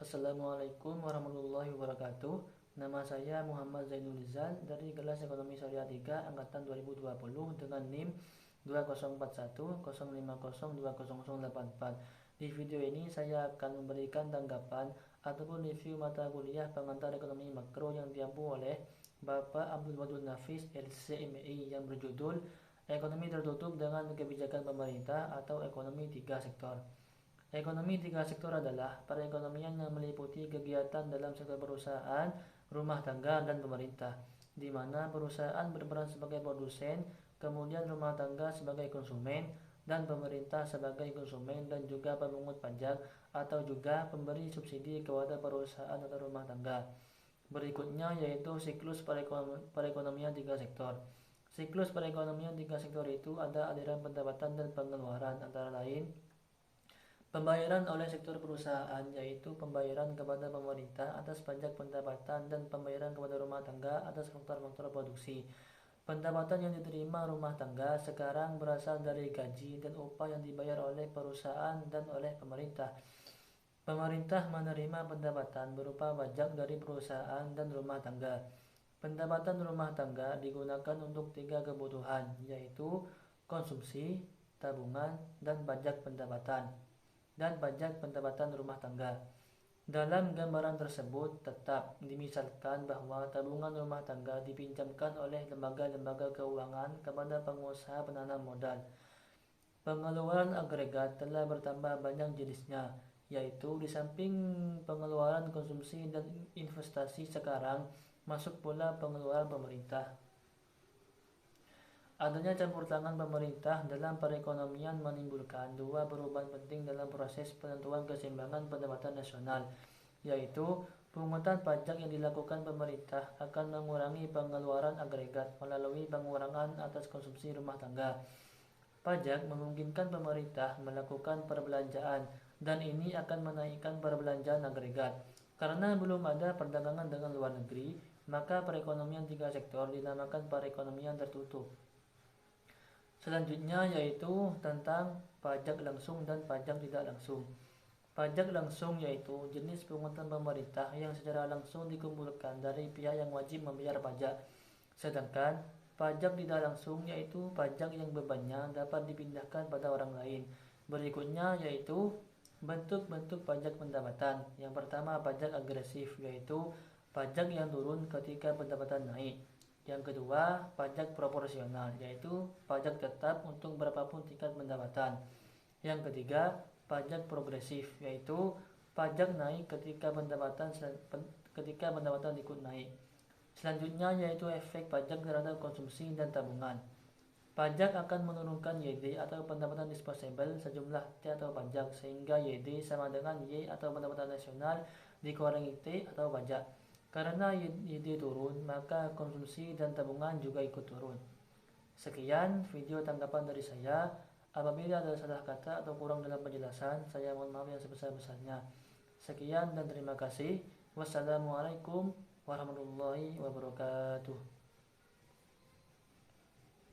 Assalamualaikum warahmatullahi wabarakatuh. Nama saya Muhammad Zainul Rizal dari kelas Ekonomi Syariah 3 angkatan 2020 dengan NIM 204105020084. Di video ini saya akan memberikan tanggapan ataupun review mata kuliah pengantar ekonomi makro yang diampu oleh Bapak Abdul Wadud Nafis LCMI yang berjudul Ekonomi Tertutup dengan Kebijakan Pemerintah atau Ekonomi Tiga Sektor. Ekonomi tiga sektor adalah perekonomian yang meliputi kegiatan dalam sektor perusahaan, rumah tangga, dan pemerintah, di mana perusahaan berperan sebagai produsen, kemudian rumah tangga sebagai konsumen, dan pemerintah sebagai konsumen dan juga pemungut pajak atau juga pemberi subsidi kepada perusahaan atau rumah tangga. Berikutnya yaitu siklus perekonomian tiga sektor. Siklus perekonomian tiga sektor itu ada aliran pendapatan dan pengeluaran, antara lain pembayaran oleh sektor perusahaan, yaitu pembayaran kepada pemerintah atas pajak pendapatan dan pembayaran kepada rumah tangga atas faktor-faktor produksi. Pendapatan yang diterima rumah tangga sekarang berasal dari gaji dan upah yang dibayar oleh perusahaan dan oleh pemerintah. Pemerintah menerima pendapatan berupa pajak dari perusahaan dan rumah tangga. Pendapatan rumah tangga digunakan untuk tiga kebutuhan, yaitu konsumsi, tabungan, dan pajak pendapatan rumah tangga. Dalam gambaran tersebut tetap dimisalkan bahwa tabungan rumah tangga dipinjamkan oleh lembaga-lembaga keuangan kepada pengusaha penanam modal. Pengeluaran agregat telah bertambah banyak jenisnya, yaitu di samping pengeluaran konsumsi dan investasi sekarang masuk pula pengeluaran pemerintah. Adanya campur tangan pemerintah dalam perekonomian menimbulkan dua perubahan penting dalam proses penentuan keseimbangan pendapatan nasional, yaitu pungutan pajak yang dilakukan pemerintah akan mengurangi pengeluaran agregat melalui pengurangan atas konsumsi rumah tangga. Pajak memungkinkan pemerintah melakukan perbelanjaan dan ini akan menaikkan perbelanjaan agregat. Karena belum ada perdagangan dengan luar negeri, maka perekonomian tiga sektor dinamakan perekonomian tertutup. Selanjutnya yaitu tentang pajak langsung dan pajak tidak langsung. Pajak langsung yaitu jenis pungutan pemerintah yang secara langsung dikumpulkan dari pihak yang wajib membayar pajak. Sedangkan pajak tidak langsung yaitu pajak yang bebannya dapat dipindahkan pada orang lain. Berikutnya yaitu bentuk-bentuk pajak pendapatan. Yang pertama pajak agresif, yaitu pajak yang turun ketika pendapatan naik. Yang kedua, pajak proporsional, yaitu pajak tetap untuk berapapun tingkat pendapatan. Yang ketiga, pajak progresif, yaitu pajak naik ketika pendapatan ikut naik. Selanjutnya yaitu efek pajak terhadap konsumsi dan tabungan. Pajak akan menurunkan YD atau pendapatan disposable sejumlah T atau pajak, sehingga YD sama dengan Y atau pendapatan nasional dikurangi T atau pajak. Karena YD turun, maka konsumsi dan tabungan juga ikut turun. Sekian video tanggapan dari saya. Apabila ada salah kata atau kurang dalam penjelasan, saya mohon maaf yang sebesar-besarnya. Sekian dan terima kasih. Wassalamualaikum warahmatullahi wabarakatuh.